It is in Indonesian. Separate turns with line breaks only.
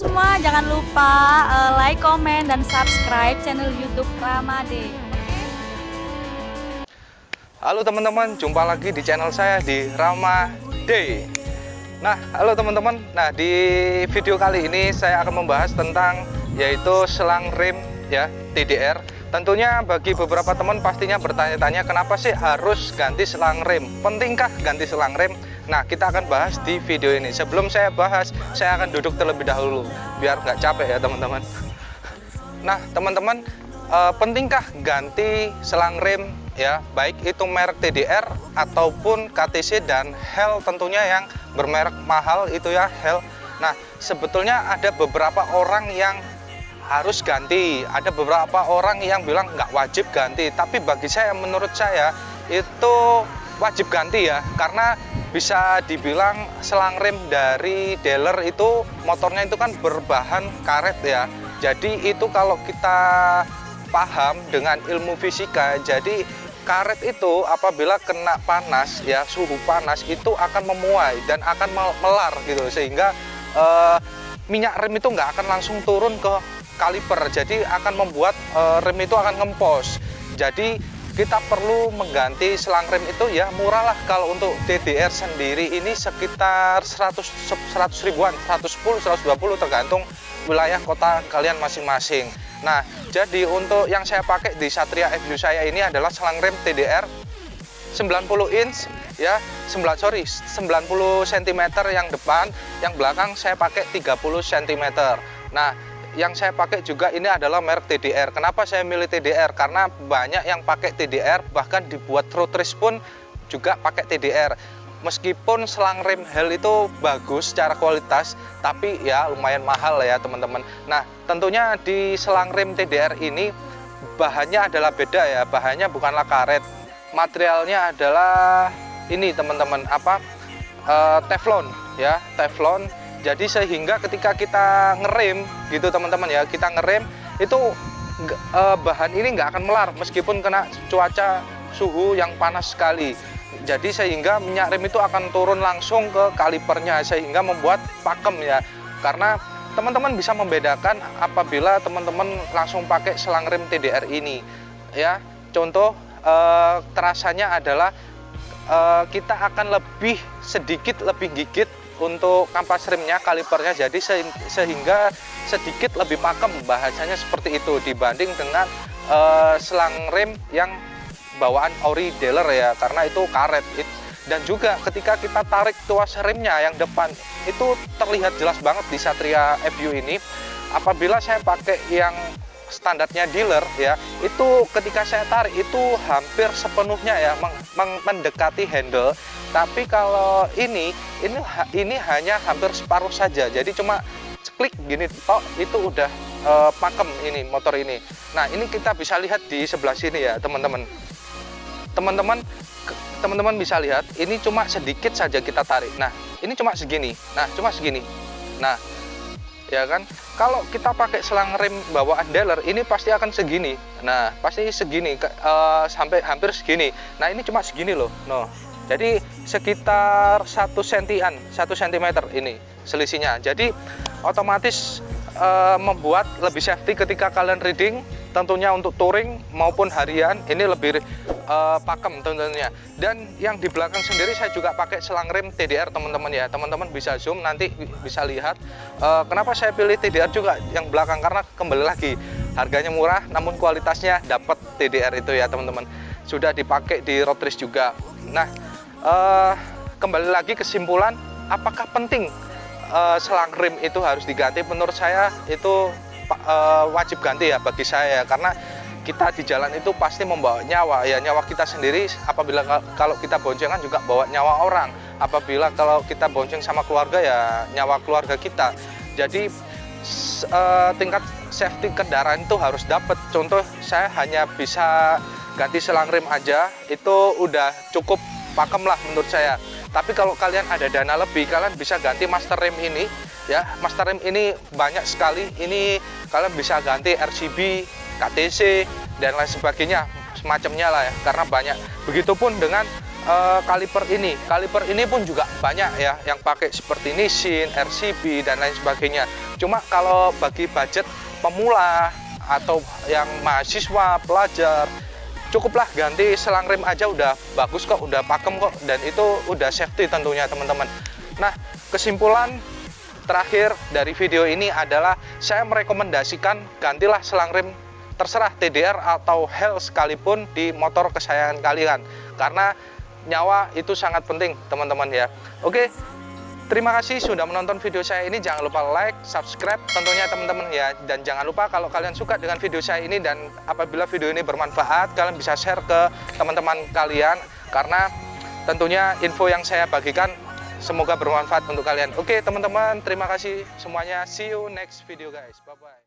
semua, jangan lupa like, komen, dan subscribe channel YouTube Ramade.
Halo teman-teman, jumpa lagi di channel saya di Ramade. Nah, halo teman-teman. Nah, di video kali ini saya akan membahas tentang yaitu selang rem ya, TDR. Tentunya bagi beberapa teman pastinya bertanya-tanya kenapa sih harus ganti selang rem? Pentingkah ganti selang rem? Nah, kita akan bahas di video ini. Sebelum saya bahas, saya akan duduk terlebih dahulu biar nggak capek ya teman-teman. Nah, teman-teman, pentingkah ganti selang rem ya, baik itu merek TDR ataupun KTC dan HEL tentunya yang bermerek mahal itu ya, HEL. Nah, sebetulnya ada beberapa orang yang harus ganti, ada beberapa orang yang bilang nggak wajib ganti, tapi bagi saya, menurut saya itu wajib ganti ya, karena bisa dibilang selang rem dari dealer itu motornya itu kan berbahan karet ya, jadi itu kalau kita paham dengan ilmu fisika, jadi karet itu apabila kena panas ya, suhu panas itu akan memuai dan akan melar gitu, sehingga minyak rem itu nggak akan langsung turun ke kaliper, jadi akan membuat rem itu akan ngempos. Jadi kita perlu mengganti selang rem itu ya, murah lah. Kalau untuk TDR sendiri ini sekitar 100 ribuan, 110, 120 tergantung wilayah kota kalian masing-masing. Nah, jadi untuk yang saya pakai di Satria FU saya ini adalah selang rem TDR 90 inch ya, 90 cm yang depan, yang belakang saya pakai 30 cm. Nah, yang saya pakai juga ini adalah merek TDR. Kenapa saya milih TDR? Karena banyak yang pakai TDR, bahkan dibuat road race pun juga pakai TDR. Meskipun selang rem HEL itu bagus secara kualitas, tapi ya lumayan mahal ya teman-teman. Nah, tentunya di selang rem TDR ini bahannya adalah beda ya. Bahannya bukanlah karet. Materialnya adalah ini teman-teman, teflon ya, teflon. Jadi sehingga ketika kita ngerem gitu teman-teman ya, kita ngerem itu bahan ini nggak akan melar meskipun kena cuaca suhu yang panas sekali. Jadi sehingga minyak rem itu akan turun langsung ke kalipernya, sehingga membuat pakem ya. Karena teman-teman bisa membedakan apabila teman-teman langsung pakai selang rem TDR ini ya. Contoh terasanya adalah kita akan sedikit lebih gigit untuk kampas remnya, kalipernya, jadi sehingga sedikit lebih pakem, bahasanya seperti itu, dibanding dengan selang rem yang bawaan ori dealer ya, karena itu karet. Dan juga ketika kita tarik tuas remnya yang depan itu terlihat jelas banget di Satria FU ini. Apabila saya pakai yang standarnya dealer ya, itu ketika saya tarik itu hampir sepenuhnya ya mendekati handle, tapi kalau ini hanya hampir separuh saja, jadi cuma klik gini tok itu udah pakem ini motor ini. Nah, ini kita bisa lihat di sebelah sini ya teman-teman bisa lihat, ini cuma sedikit saja kita tarik. Nah, ini cuma segini, nah ya kan, kalau kita pakai selang rem bawaan dealer ini pasti akan segini. Nah, pasti segini sampai hampir segini. Nah, ini cuma segini loh. No. Jadi sekitar 1 cm ini selisihnya. Jadi otomatis membuat lebih safety ketika kalian riding, tentunya untuk touring maupun harian ini lebih pakem tentunya. Dan yang di belakang sendiri saya juga pakai selang rem TDR teman-teman ya. Teman-teman bisa zoom nanti bisa lihat kenapa saya pilih TDR juga yang belakang, karena kembali lagi harganya murah namun kualitasnya dapat TDR itu ya teman-teman. Sudah dipakai di road race juga. Nah, kembali lagi kesimpulan, apakah penting selang rem itu harus diganti? Menurut saya itu wajib ganti ya bagi saya, karena kita di jalan itu pasti membawa nyawa ya, nyawa kita sendiri. Apabila kalau kita boncengan juga bawa nyawa orang, apabila kalau kita bonceng sama keluarga ya nyawa keluarga kita. Jadi tingkat safety kendaraan itu harus dapat. Contoh, saya hanya bisa ganti selang rem aja itu udah cukup pakem lah menurut saya. Tapi kalau kalian ada dana lebih, kalian bisa ganti master rem ini ya. Master rem ini banyak sekali, ini kalian bisa ganti RCB, KTC dan lain sebagainya, semacamnya lah ya, karena banyak. Begitupun dengan kaliper ini. Kaliper ini pun juga banyak ya yang pakai seperti Nissin, RCB dan lain sebagainya. Cuma kalau bagi budget pemula atau yang mahasiswa, pelajar, cukuplah ganti selang rem aja udah bagus kok, udah pakem kok, dan itu udah safety tentunya teman-teman. Nah, kesimpulan terakhir dari video ini adalah saya merekomendasikan gantilah selang rem, terserah TDR atau HEL sekalipun, di motor kesayangan kalian, karena nyawa itu sangat penting teman-teman ya. Oke, terima kasih sudah menonton video saya ini. Jangan lupa like, subscribe tentunya teman-teman ya. Dan jangan lupa kalau kalian suka dengan video saya ini dan apabila video ini bermanfaat, kalian bisa share ke teman-teman kalian, karena tentunya info yang saya bagikan semoga bermanfaat untuk kalian. Oke teman-teman, terima kasih semuanya. See you next video guys. Bye-bye.